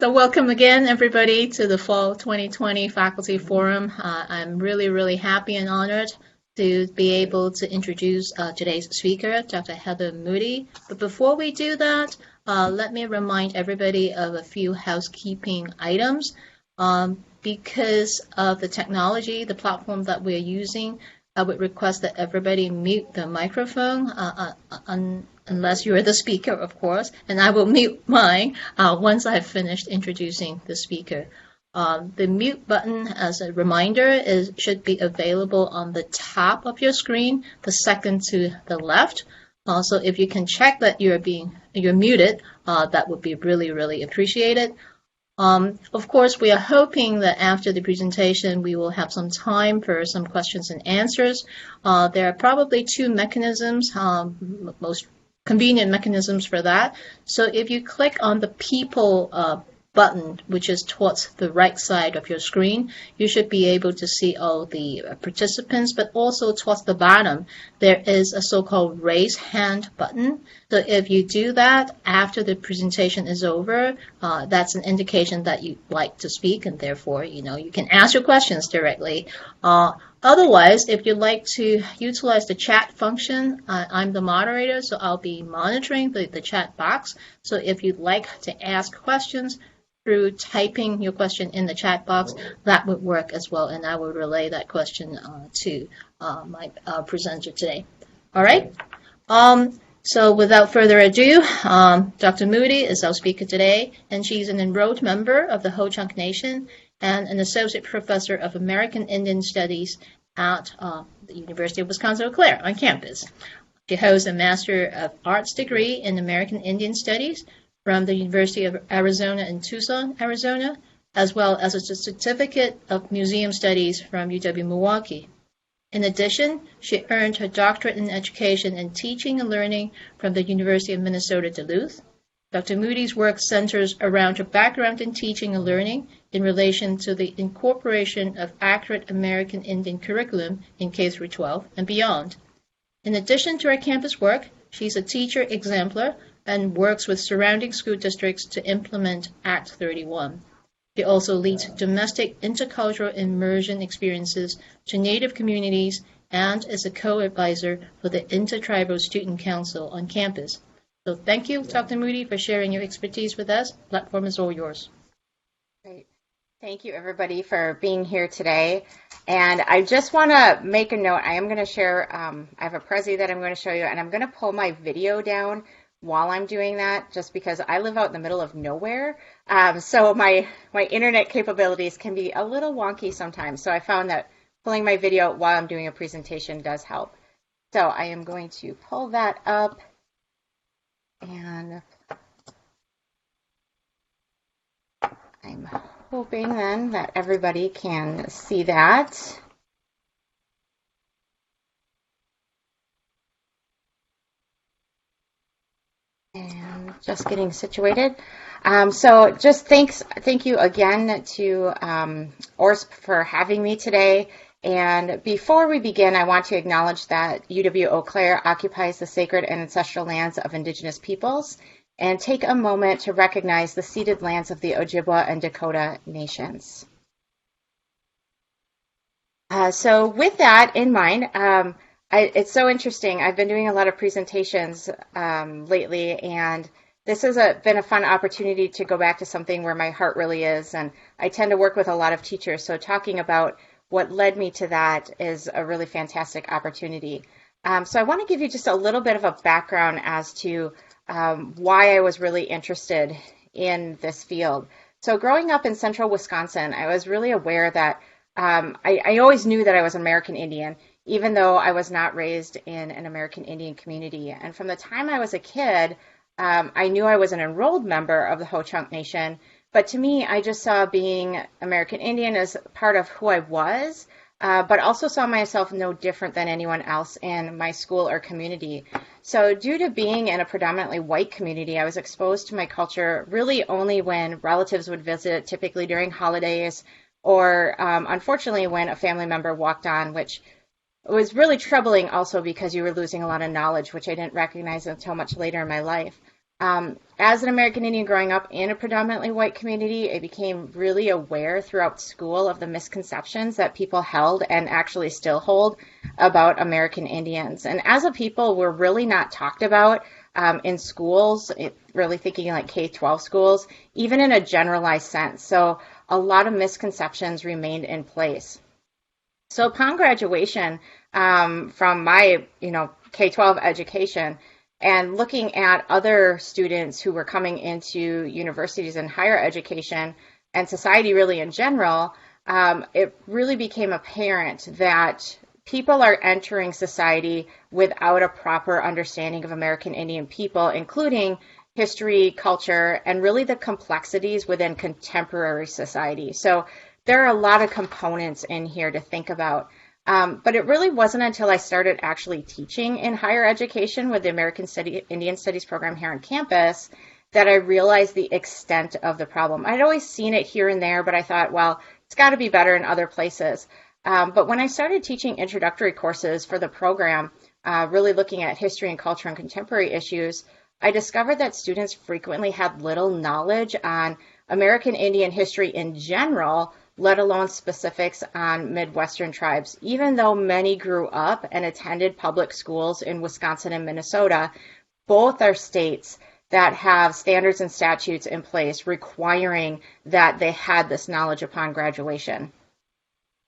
So welcome again, everybody, to the Fall 2020 Faculty Forum. I'm really happy and honored to be able to introduce today's speaker, Dr. Heather Moody. But before we do that, let me remind everybody of a few housekeeping items. Because of the technology, the platform that we're using, I would request that everybody mute the microphone unless you're the speaker, of course, and I will mute mine once I've finished introducing the speaker. The mute button, as a reminder, should be available on the top of your screen, the second to the left. So if you can check that you're muted, that would be really appreciated. Of course, we are hoping that after the presentation, we will have some time for some questions and answers. There are probably two mechanisms, most convenient mechanisms for that. So if you click on the People button, which is towards the right side of your screen, you should be able to see all the participants, but also towards the bottom, there is a so-called raise hand button. So if you do that after the presentation is over, that's an indication that you'd like to speak, and therefore, you can ask your questions directly. Otherwise, if you'd like to utilize the chat function, I'm the moderator, so I'll be monitoring the chat box. So if you'd like to ask questions through typing your question in the chat box, that would work as well, and I will relay that question to my presenter today. All right? So without further ado, Dr. Moody is our speaker today, and she's an enrolled member of the Ho-Chunk Nation and an associate professor of American Indian Studies at the University of Wisconsin-Eau Claire on campus. She holds a Master of Arts degree in American Indian Studies from the University of Arizona in Tucson, Arizona, as well as a certificate of museum studies from UW-Milwaukee. In addition, she earned her doctorate in education and teaching and learning from the University of Minnesota Duluth. Dr. Moody's work centers around her background in teaching and learning in relation to the incorporation of accurate American Indian curriculum in K-12 and beyond. In addition to her campus work, she's a teacher exemplar and works with surrounding school districts to implement Act 31. She also leads domestic intercultural immersion experiences to Native communities and is a co-advisor for the Intertribal Student Council on campus. So thank you, Dr. Moody, for sharing your expertise with us. The platform is all yours. Great. Thank you, everybody, for being here today. And I just want to make a note. I am going to share, I have a Prezi that I'm going to show you, and I'm going to pull my video down while I'm doing that, just because I live out in the middle of nowhere. So my internet capabilities can be a little wonky sometimes. So I found that pulling my video while I'm doing a presentation does help. So I am going to pull that up, and I'm hoping then that everybody can see that. And just getting situated. So just thank you again to ORSP for having me today. And before we begin, I want to acknowledge that UW-Eau Claire occupies the sacred and ancestral lands of Indigenous peoples, and take a moment to recognize the ceded lands of the Ojibwa and Dakota nations. So with that in mind, it's so interesting. I've been doing a lot of presentations lately, and this has been a fun opportunity to go back to something where my heart really is. And I tend to work with a lot of teachers, so talking about what led me to that is a really fantastic opportunity. So I want to give you just a little bit of a background as to why I was really interested in this field. So growing up in central Wisconsin, I was really aware that I always knew that I was an American Indian, even though I was not raised in an American Indian community. And from the time I was a kid, I knew I was an enrolled member of the Ho-Chunk Nation, but to me, I just saw being American Indian as part of who I was, but also saw myself no different than anyone else in my school or community. So due to being in a predominantly white community, I was exposed to my culture really only when relatives would visit, typically during holidays, or unfortunately when a family member walked on, which was really troubling also because you were losing a lot of knowledge, which I didn't recognize until much later in my life. As an American Indian growing up in a predominantly white community, I became really aware throughout school of the misconceptions that people held and actually still hold about American Indians. And as a people, we're really not talked about in schools, really thinking like K-12 schools, even in a generalized sense. So a lot of misconceptions remained in place. So upon graduation from my, K-12 education, and looking at other students who were coming into universities and higher education and society really in general, it really became apparent that people are entering society without a proper understanding of American Indian people, including history, culture, and really the complexities within contemporary society. So there are a lot of components in here to think about. But it really wasn't until I started actually teaching in higher education with the American Indian Studies program here on campus that I realized the extent of the problem. I'd always seen it here and there, but I thought, well, it's got to be better in other places. But when I started teaching introductory courses for the program, really looking at history and culture and contemporary issues, I discovered that students frequently had little knowledge on American Indian history in general, let alone specifics on Midwestern tribes. Even though many grew up and attended public schools in Wisconsin and Minnesota, both are states that have standards and statutes in place requiring that they had this knowledge upon graduation.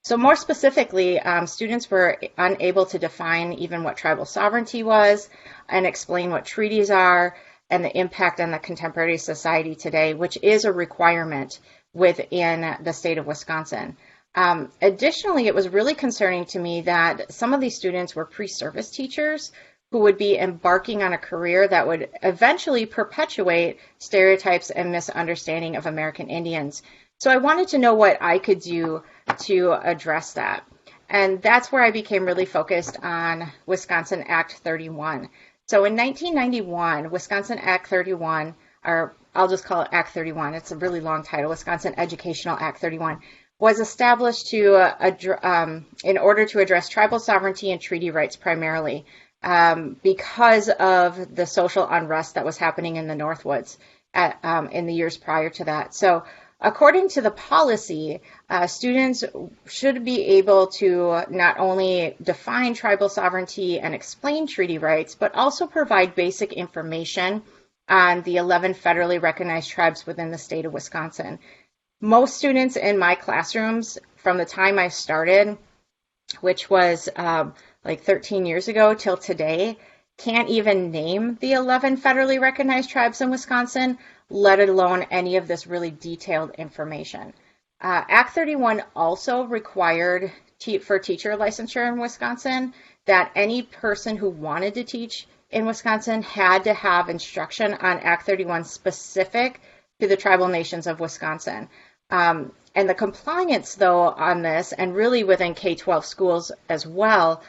So more specifically, students were unable to define even what tribal sovereignty was and explain what treaties are and the impact on the contemporary society today, which is a requirement within the state of Wisconsin. Additionally, it was really concerning to me that some of these students were pre-service teachers who would be embarking on a career that would eventually perpetuate stereotypes and misunderstanding of American Indians. So I wanted to know what I could do to address that. And that's where I became really focused on Wisconsin Act 31. So in 1991, Wisconsin Act 31, or I'll just call it Act 31, it's a really long title, Wisconsin Educational Act 31, was established in order to address tribal sovereignty and treaty rights primarily because of the social unrest that was happening in the Northwoods in the years prior to that. So according to the policy, students should be able to not only define tribal sovereignty and explain treaty rights, but also provide basic information on the 11 federally recognized tribes within the state of Wisconsin. Most students in my classrooms from the time I started, which was like 13 years ago till today, can't even name the 11 federally recognized tribes in Wisconsin, let alone any of this really detailed information. Act 31 also required for teacher licensure in Wisconsin that any person who wanted to teach in Wisconsin had to have instruction on Act 31 specific to the tribal nations of Wisconsin. And the compliance, though, on this, and really within K-12 schools as well,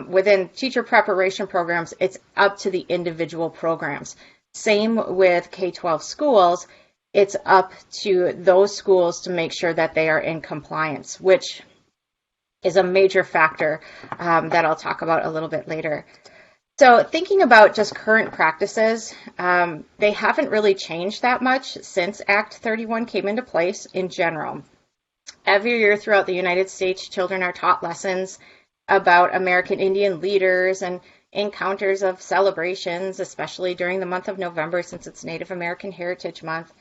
within teacher preparation programs, it's up to the individual programs. Same with K-12 schools, it's up to those schools to make sure that they are in compliance, which is a major factor that I'll talk about a little bit later. So thinking about just current practices, they haven't really changed that much since Act 31 came into place in general. Every year throughout the United States, children are taught lessons about American Indian leaders and encounters of celebrations, especially during the month of November since it's Native American Heritage Month,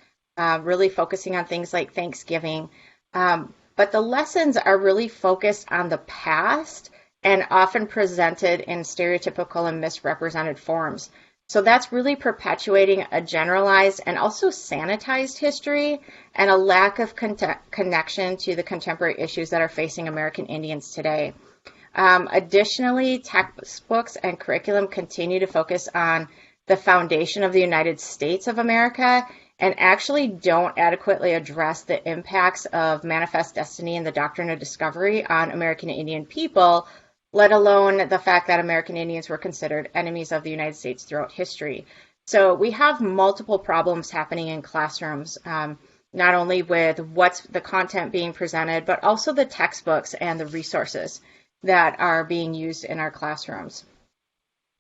really focusing on things like Thanksgiving. But the lessons are really focused on the past and often presented in stereotypical and misrepresented forms. So that's really perpetuating a generalized and also sanitized history and a lack of connection to the contemporary issues that are facing American Indians today. Additionally, textbooks and curriculum continue to focus on the foundation of the United States of America and actually don't adequately address the impacts of Manifest Destiny and the Doctrine of Discovery on American Indian people, let alone the fact that American Indians were considered enemies of the United States throughout history. So we have multiple problems happening in classrooms, not only with what's the content being presented, but also the textbooks and the resources that are being used in our classrooms.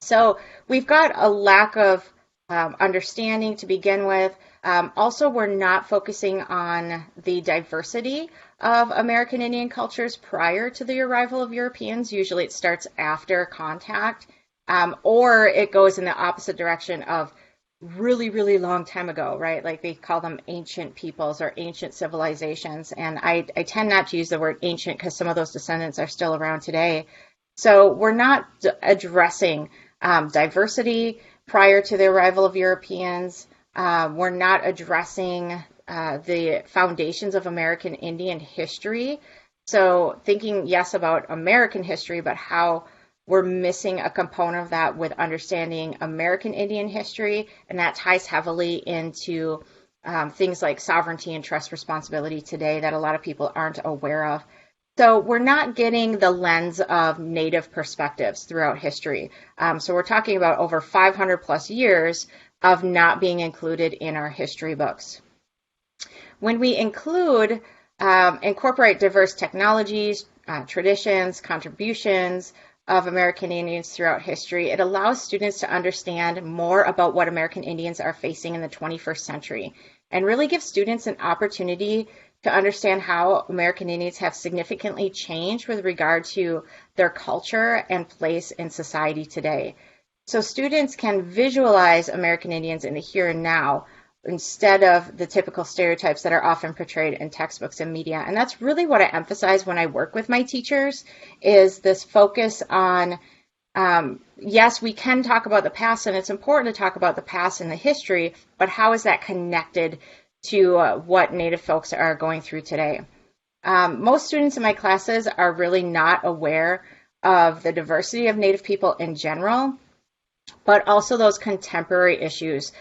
So we've got a lack of understanding to begin with. Also, we're not focusing on the diversity of American Indian cultures prior to the arrival of Europeans. Usually it starts after contact, or it goes in the opposite direction of really, really long time ago, right? Like they call them ancient peoples or ancient civilizations. And I tend not to use the word ancient because some of those descendants are still around today. So we're not addressing diversity prior to the arrival of Europeans. We're not addressing the foundations of American Indian history. So thinking, yes, about American history, but how we're missing a component of that with understanding American Indian history, and that ties heavily into things like sovereignty and trust responsibility today that a lot of people aren't aware of. So we're not getting the lens of Native perspectives throughout history. So we're talking about over 500 plus years of not being included in our history books. When we incorporate diverse technologies, traditions, contributions of American Indians throughout history, it allows students to understand more about what American Indians are facing in the 21st century and really gives students an opportunity to understand how American Indians have significantly changed with regard to their culture and place in society today. So students can visualize American Indians in the here and now instead of the typical stereotypes that are often portrayed in textbooks and media. And that's really what I emphasize when I work with my teachers, is this focus on, yes, we can talk about the past, and it's important to talk about the past and the history, but how is that connected to what Native folks are going through today? Most students in my classes are really not aware of the diversity of Native people in general, but also those contemporary issues.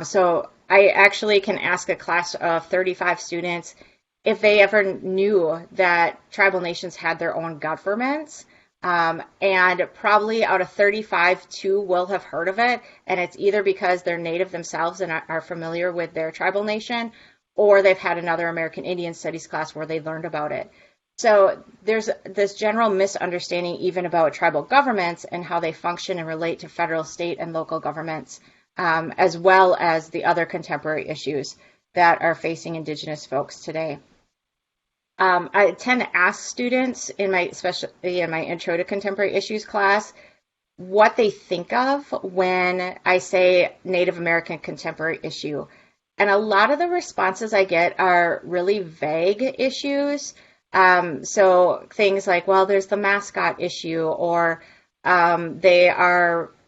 So I actually can ask a class of 35 students if they ever knew that tribal nations had their own governments. And probably out of 35, 2 will have heard of it. And it's either because they're Native themselves and are familiar with their tribal nation, or they've had another American Indian Studies class where they learned about it. So there's this general misunderstanding even about tribal governments and how they function and relate to federal, state, and local governments, as well as the other contemporary issues that are facing Indigenous folks today. I tend to ask students especially in my Intro to Contemporary Issues class, what they think of when I say Native American contemporary issue. And a lot of the responses I get are really vague issues. So things like, well, there's the mascot issue, or they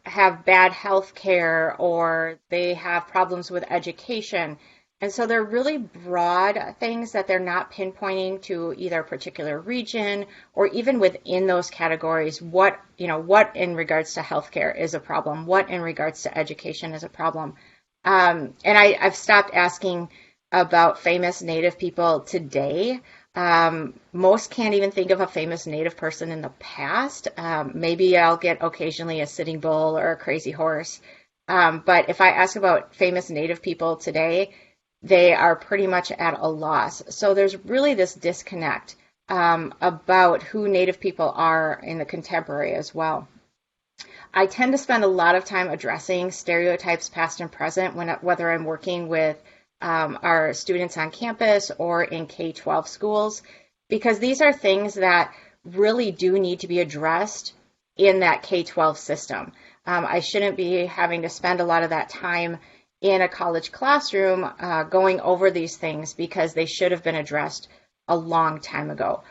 have bad health care, or they have problems with education. And so they're really broad things that they're not pinpointing to either a particular region or even within those categories. What in regards to healthcare is a problem, what in regards to education is a problem. And I've stopped asking about famous Native people today. Most can't even think of a famous Native person in the past. Maybe I'll get occasionally a sitting bull or a crazy horse. But if I ask about famous Native people today, they are pretty much at a loss. So there's really this disconnect about who Native people are in the contemporary as well. I tend to spend a lot of time addressing stereotypes past and present whether I'm working with our students on campus or in K-12 schools, because these are things that really do need to be addressed in that K-12 system. I shouldn't be having to spend a lot of that time in a college classroom going over these things, because they should have been addressed a long time ago.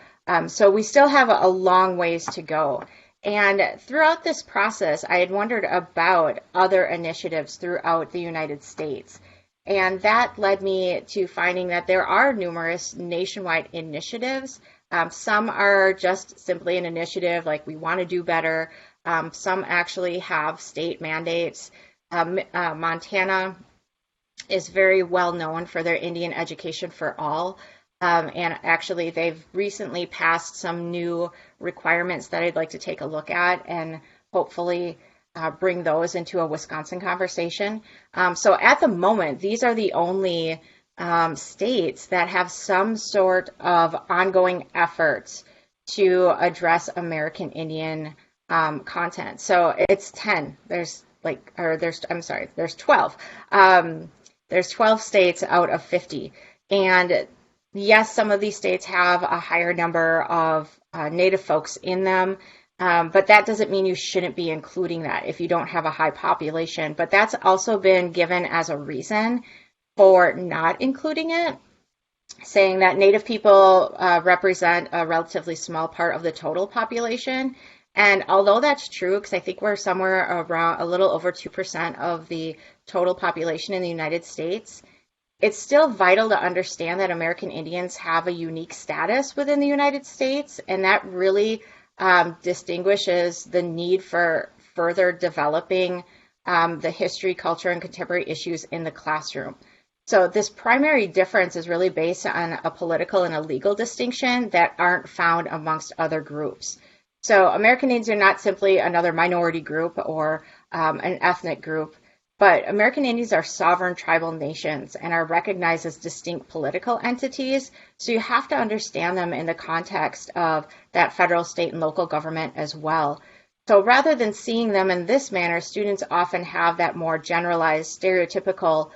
So we still have a long ways to go. And throughout this process, I had wondered about other initiatives throughout the United States. And that led me to finding that there are numerous nationwide initiatives. Some are just simply an initiative like we want to do better. Some actually have state mandates. Montana is very well known for their Indian Education for All. And actually, they've recently passed some new requirements that I'd like to take a look at and hopefully bring those into a Wisconsin conversation. So at the moment, these are the only states that have some sort of ongoing efforts to address American Indian content. So it's 10. There's there's 12. There's 12 states out of 50. And yes, some of these states have a higher number of Native folks in them, but that doesn't mean you shouldn't be including that if you don't have a high population. But that's also been given as a reason for not including it, saying that Native people represent a relatively small part of the total population. And although that's true, because I think we're somewhere around a little over 2% of the total population in the United States, it's still vital to understand that American Indians have a unique status within the United States, and that really distinguishes the need for further developing the history, culture, and contemporary issues in the classroom. So this primary difference is really based on a political and a legal distinction that aren't found amongst other groups. So American Indians are not simply another minority group or an ethnic group, but American Indians are sovereign tribal nations and are recognized as distinct political entities. So you have to understand them in the context of that federal, state, and local government as well. So rather than seeing them in this manner, students often have that more generalized, stereotypical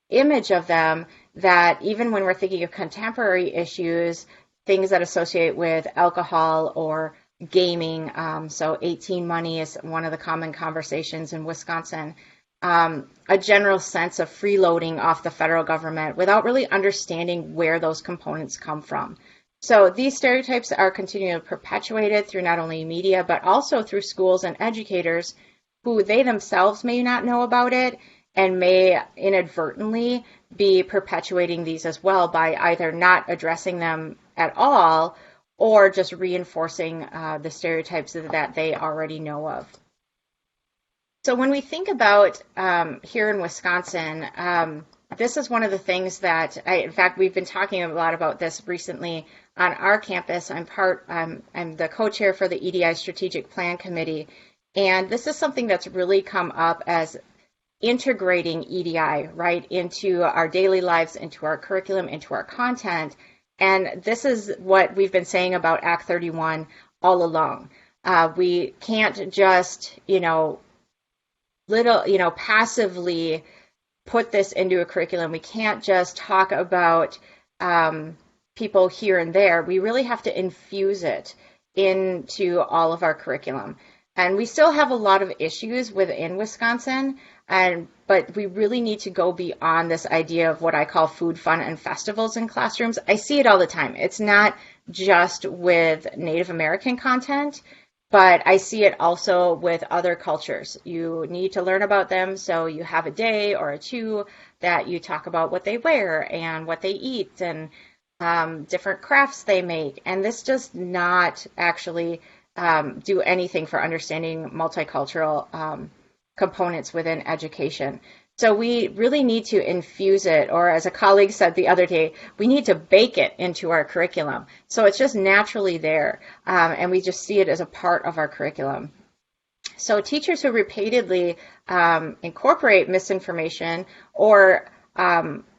image of them that even when we're thinking of contemporary issues, things that associate with alcohol or gaming, so 18 money is one of the common conversations in Wisconsin, a general sense of freeloading off the federal government without really understanding where those components come from. So these stereotypes are continually perpetuated through not only media, but also through schools and educators who they themselves may not know about it and may inadvertently be perpetuating these as well by either not addressing them at all or just reinforcing the stereotypes that they already know of. So when we think about here in Wisconsin, this is one of the things that, in fact, we've been talking a lot about this recently on our campus. I'm the co-chair for the EDI Strategic Plan Committee, and this is something that's really come up as integrating EDI right into our daily lives, into our curriculum, into our content. And this is what we've been saying about Act 31 all along. We can't just, passively put this into a curriculum. We can't just talk about people here and there. We really have to infuse it into all of our curriculum. And we still have a lot of issues within Wisconsin, but we really need to go beyond this idea of what I call food, fun, and festivals in classrooms. I see it all the time. It's not just with Native American content, but I see it also with other cultures. You need to learn about them, so you have a day or two that you talk about what they wear and what they eat and different crafts they make. And this does not actually do anything for understanding multicultural components within education. So we really need to infuse it, or as a colleague said the other day, we need to bake it into our curriculum. So it's just naturally there, and we just see it as a part of our curriculum. So teachers who repeatedly incorporate misinformation or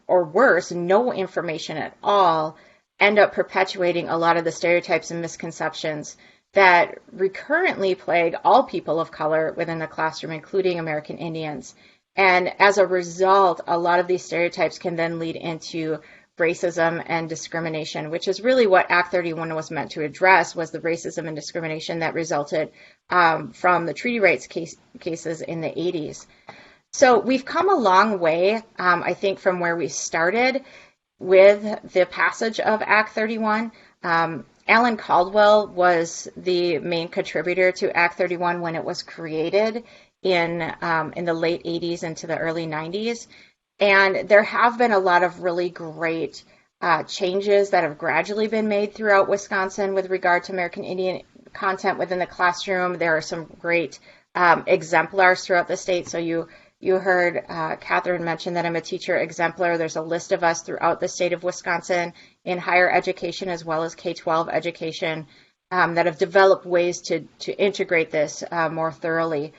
worse, no information at all, end up perpetuating a lot of the stereotypes and misconceptions that recurrently plague all people of color within the classroom, including American Indians. And as a result, a lot of these stereotypes can then lead into racism and discrimination, which is really what Act 31 was meant to address, was the racism and discrimination that resulted from the treaty rights cases in the 80s. So we've come a long way, I think, from where we started with the passage of Act 31. Alan Caldwell was the main contributor to Act 31 when it was created in the late 80s into the early 90s. And there have been a lot of really great changes that have gradually been made throughout Wisconsin with regard to American Indian content within the classroom. There are some great exemplars throughout the state. So you heard Catherine mention that I'm a teacher exemplar. There's a list of us throughout the state of Wisconsin in higher education as well as K-12 education that have developed ways to integrate this more thoroughly.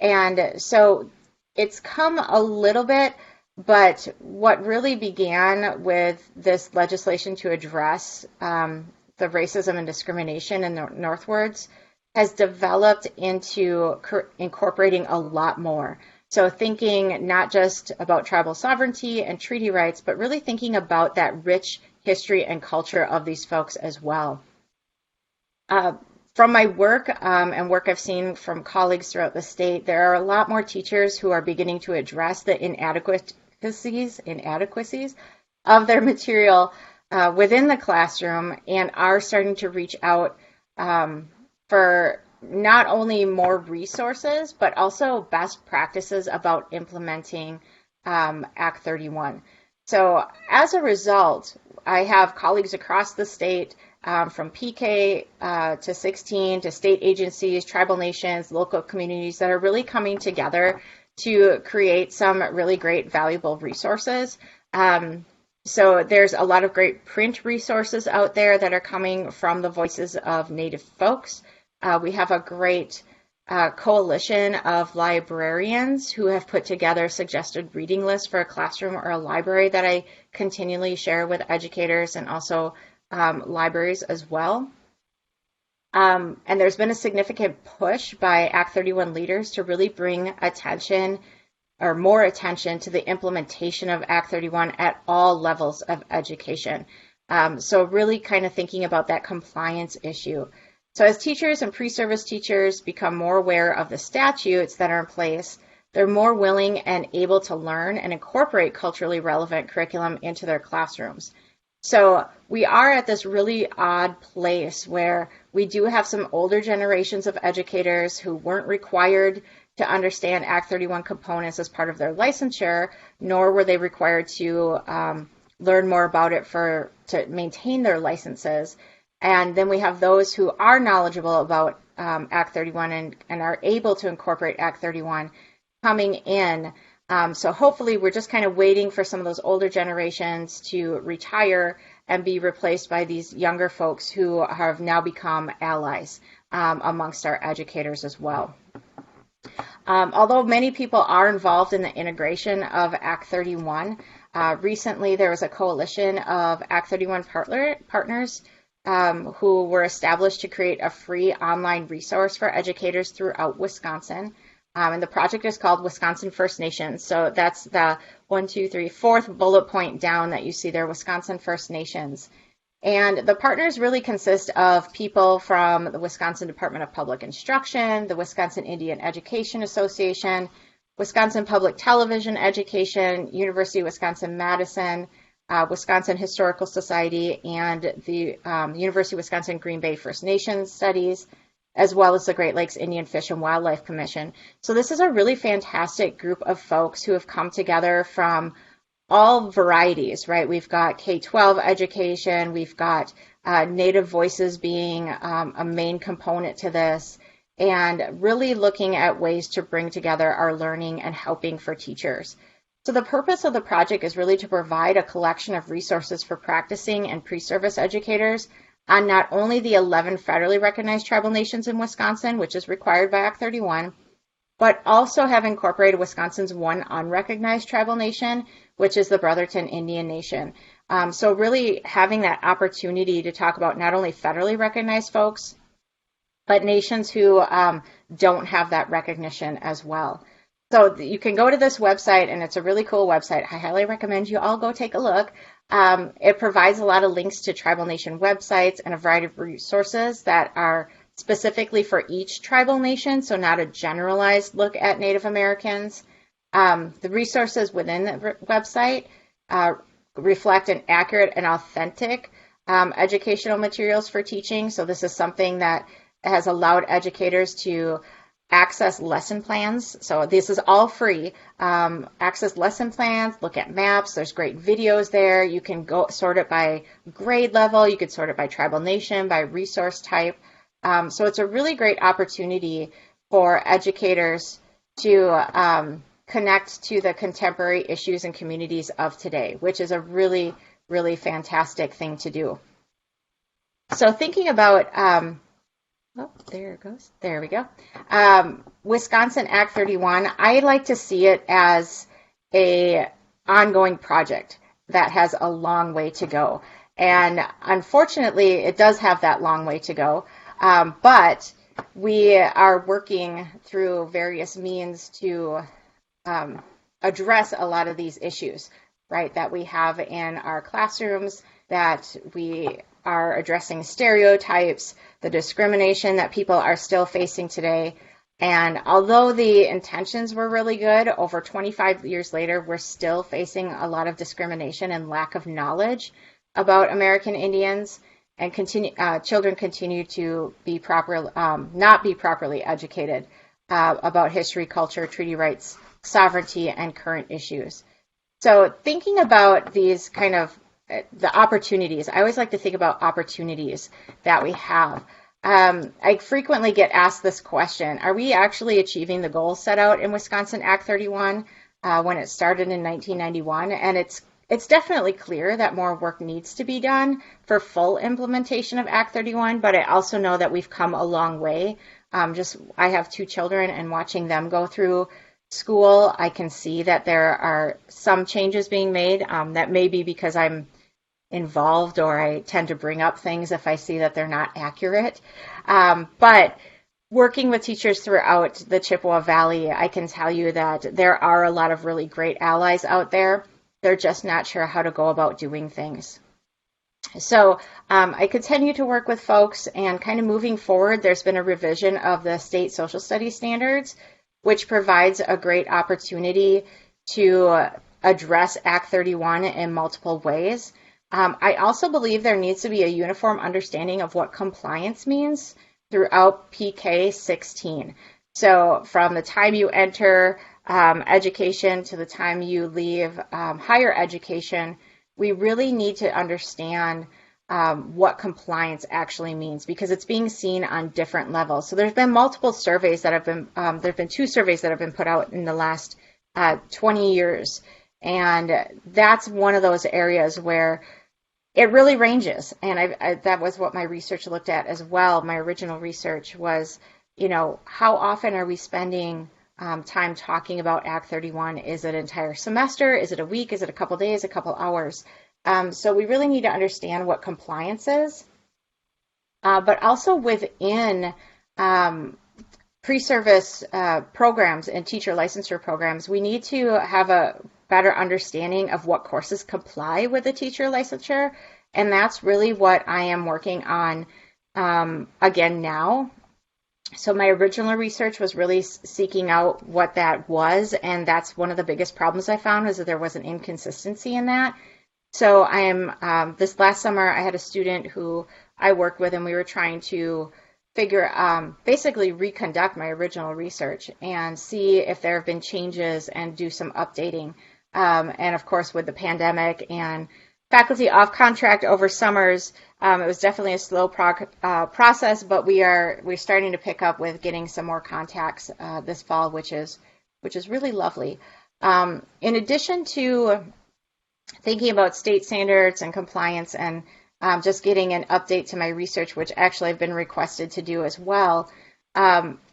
And so it's come a little bit, but what really began with this legislation to address the racism and discrimination in the Northwards has developed into incorporating a lot more. So thinking not just about tribal sovereignty and treaty rights, but really thinking about that rich history and culture of these folks as well. From my work and work I've seen from colleagues throughout the state, there are a lot more teachers who are beginning to address the inadequacies of their material within the classroom and are starting to reach out for not only more resources, but also best practices about implementing Act 31. So as a result, I have colleagues across the state from PK to 16 to state agencies, tribal nations, local communities that are really coming together to create some really great, valuable resources. So there's a lot of great print resources out there that are coming from the voices of Native folks. We have a great coalition of librarians who have put together suggested reading lists for a classroom or a library that I continually share with educators and also libraries as well. And there's been a significant push by Act 31 leaders to really bring attention or more attention to the implementation of Act 31 at all levels of education. So really kind of thinking about that compliance issue. So as teachers and pre-service teachers become more aware of the statutes that are in place, they're more willing and able to learn and incorporate culturally relevant curriculum into their classrooms. So we are at this really odd place where we do have some older generations of educators who weren't required to understand Act 31 components as part of their licensure, nor were they required to learn more about it to maintain their licenses. And then we have those who are knowledgeable about Act 31 and are able to incorporate Act 31 coming in. So hopefully we're just kind of waiting for some of those older generations to retire and be replaced by these younger folks who have now become allies amongst our educators as well. Although many people are involved in the integration of Act 31, recently there was a coalition of Act 31 partners who were established to create a free online resource for educators throughout Wisconsin. And the project is called Wisconsin First Nations. So that's the 4th bullet point down that you see there, Wisconsin First Nations. And the partners really consist of people from the Wisconsin Department of Public Instruction, the Wisconsin Indian Education Association, Wisconsin Public Television Education, University of Wisconsin-Madison, Wisconsin Historical Society, and the University of Wisconsin Green Bay First Nations Studies, as well as the Great Lakes Indian Fish and Wildlife Commission. So this is a really fantastic group of folks who have come together from all varieties, right? We've got K-12 education, we've got Native voices being a main component to this, and really looking at ways to bring together our learning and helping for teachers. So the purpose of the project is really to provide a collection of resources for practicing and pre-service educators on not only the 11 federally recognized tribal nations in Wisconsin, which is required by Act 31, but also have incorporated Wisconsin's one unrecognized tribal nation, which is the Brotherton Indian Nation. So really having that opportunity to talk about not only federally recognized folks, but nations who don't have that recognition as well. So you can go to this website, and it's a really cool website. I highly recommend you all go take a look. It provides a lot of links to tribal nation websites and a variety of resources that are specifically for each tribal nation, so not a generalized look at Native Americans. The resources within the website reflect an accurate and authentic educational materials for teaching. So this is something that has allowed educators to access lesson plans. So this is all free. Access lesson plans, look at maps. There's great videos there. You can go sort it by grade level. You could sort it by tribal nation, by resource type. So it's a really great opportunity for educators to connect to the contemporary issues and communities of today, which is a really, really fantastic thing to do. So thinking about oh, there it goes. There we go. Wisconsin Act 31, I like to see it as a ongoing project that has a long way to go. And unfortunately, it does have that long way to go. But we are working through various means to address a lot of these issues, right, that we have in our classrooms, that we are addressing stereotypes, the discrimination that people are still facing today. And although the intentions were really good, over 25 years later, we're still facing a lot of discrimination and lack of knowledge about American Indians, and children continue to be not be properly educated about history, culture, treaty rights, sovereignty, and current issues. So thinking about these kind of the opportunities, I always like to think about opportunities that we have. I frequently get asked this question: are we actually achieving the goals set out in Wisconsin Act 31 when it started in 1991? And it's definitely clear that more work needs to be done for full implementation of Act 31, but I also know that we've come a long way. I have 2 children, and watching them go through school, I can see that there are some changes being made. That may be because I'm involved, or I tend to bring up things if I see that they're not accurate. But working with teachers throughout the Chippewa Valley, I can tell you that there are a lot of really great allies out there. They're just not sure how to go about doing things. So I continue to work with folks, and kind of moving forward, there's been a revision of the state social studies standards, which provides a great opportunity to address Act 31 in multiple ways. I also believe there needs to be a uniform understanding of what compliance means throughout PK 16. So from the time you enter education to the time you leave higher education, we really need to understand what compliance actually means, because it's being seen on different levels. So there's been multiple surveys that have been, there've been 2 surveys that have been put out in the last 20 years. And that's one of those areas where it really ranges. And that was what my research looked at as well. My original research was, how often are we spending time talking about Act 31? Is it an entire semester? Is it a week? Is it a couple days, a couple hours? So we really need to understand what compliance is. But also within pre-service programs and teacher licensure programs, we need to have a better understanding of what courses comply with the teacher licensure. And that's really what I am working on again now. So my original research was really seeking out what that was, and that's one of the biggest problems I found, is that there was an inconsistency in that. So I am, this last summer, I had a student who I worked with, and we were trying to basically reconduct my original research and see if there have been changes and do some updating. And of course, with the pandemic and faculty off contract over summers, it was definitely a slow process, but we're starting to pick up with getting some more contacts this fall, which is really lovely. In addition to thinking about state standards and compliance, and just getting an update to my research, which actually I've been requested to do as well,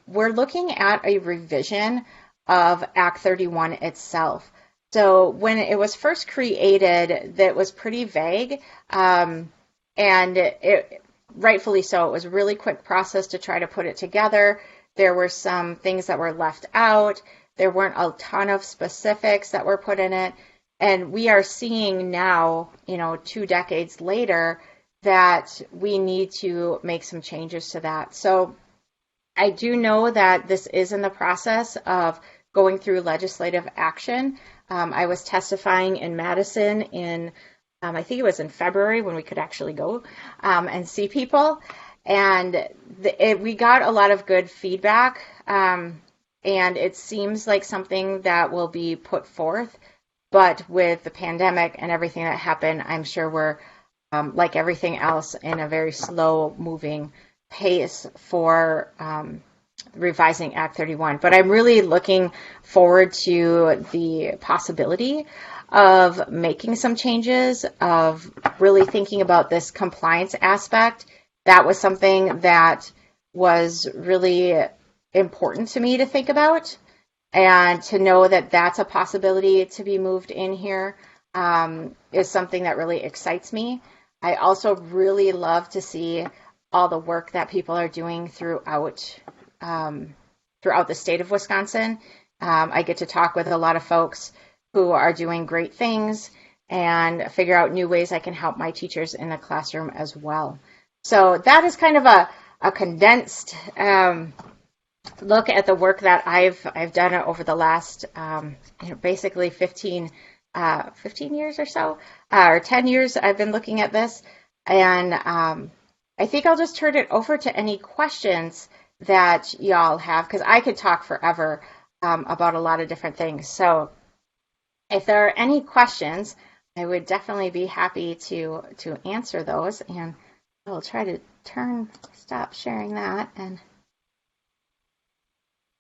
we're looking at a revision of Act 31 itself. So when it was first created, that was pretty vague, and it rightfully so. It was a really quick process to try to put it together. There were some things that were left out. There weren't a ton of specifics that were put in it. And we are seeing now, 2 decades later, that we need to make some changes to that. So I do know that this is in the process of going through legislative action. I was testifying in Madison in, I think it was in February, when we could actually go and see people. And we got a lot of good feedback, and it seems like something that will be put forth. But with the pandemic and everything that happened, I'm sure we're, like everything else, in a very slow-moving pace for revising Act 31. But I'm really looking forward to the possibility of making some changes, of really thinking about this compliance aspect. That was something that was really important to me to think about. And to know that that's a possibility to be moved in here is something that really excites me. I also really love to see all the work that people are doing throughout the state of Wisconsin. I get to talk with a lot of folks who are doing great things and figure out new ways I can help my teachers in the classroom as well. So that is kind of a condensed look at the work that I've done over the last basically 15 years or so, or 10 years I've been looking at this. And I think I'll just turn it over to any questions that y'all have, because I could talk forever about a lot of different things. So if there are any questions, I would definitely be happy to answer those. And I'll try to stop sharing that and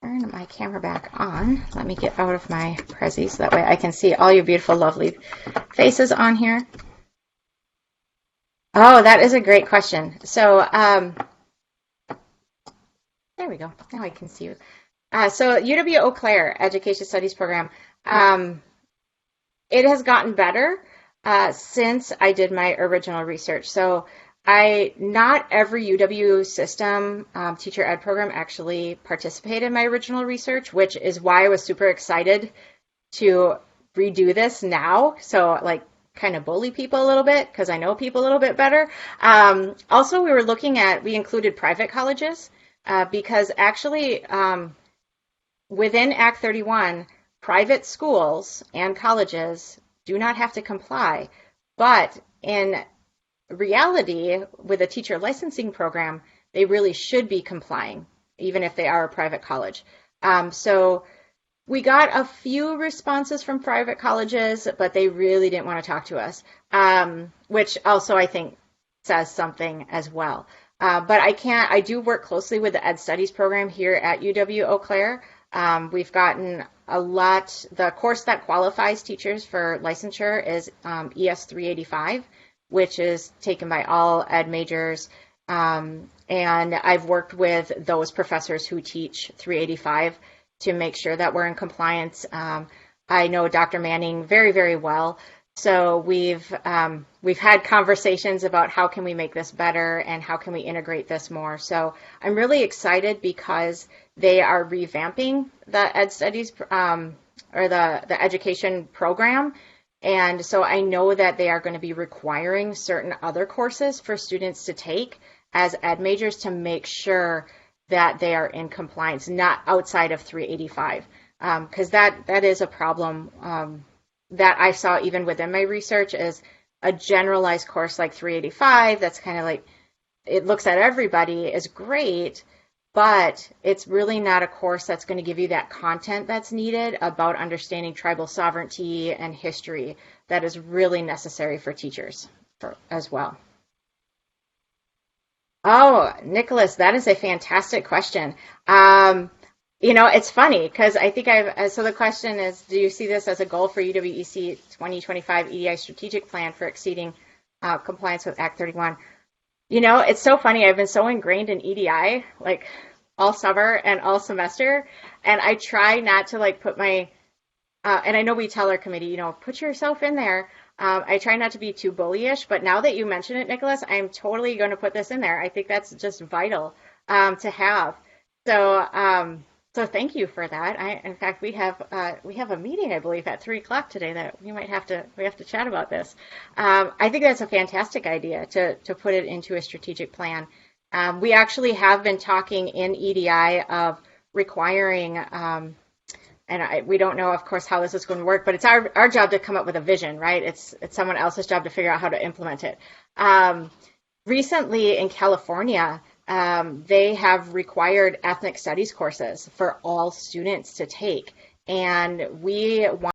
turn my camera back on. Let me get out of my Prezi so that way I can see all your beautiful, lovely faces on here. Oh, that is a great question. So there we go. Now I can see you. So UW Eau Claire Education Studies Program, it has gotten better since I did my original research. So not every UW system teacher ed program actually participated in my original research, which is why I was super excited to redo this now. So like kind of bully people a little bit because I know people a little bit better. Also, we included private colleges because actually within Act 31, private schools and colleges do not have to comply, but in reality, with a teacher licensing program, they really should be complying, even if they are a private college. So we got a few responses from private colleges, but they really didn't want to talk to us, which also I think says something as well. But I do work closely with the Ed Studies program here at UW Eau Claire. We've gotten a lot. The course that qualifies teachers for licensure is ES 385, which is taken by all ed majors. And I've worked with those professors who teach 385 to make sure that we're in compliance. I know Dr. Manning very, very well. So we've had conversations about how can we make this better and how can we integrate this more. So I'm really excited because they are revamping the Ed Studies or the education program. And so I know that they are going to be requiring certain other courses for students to take as ed majors to make sure that they are in compliance, not outside of 385, because that is a problem that I saw even within my research is a generalized course like 385 that's kind of like, it looks at everybody is great, but it's really not a course that's going to give you that content that's needed about understanding tribal sovereignty and history that is really necessary for teachers as well. Oh, Nicholas, that is a fantastic question. It's funny because I think so the question is, do you see this as a goal for UWEC 2025 EDI strategic plan for exceeding compliance with Act 31? It's so funny. I've been so ingrained in EDI, like all summer and all semester, and I try not to like put my, and I know we tell our committee, put yourself in there. I try not to be too bullyish, but now that you mention it, Nicholas, I'm totally going to put this in there. I think that's just vital to have. So thank you for that. In fact, we have a meeting, I believe, at 3:00 today that we have to chat about this. I think that's a fantastic idea to put it into a strategic plan. We actually have been talking in EDI of requiring, we don't know, of course, how this is going to work, but it's our job to come up with a vision, right? It's someone else's job to figure out how to implement it. Recently in California, they have required ethnic studies courses for all students to take, and we want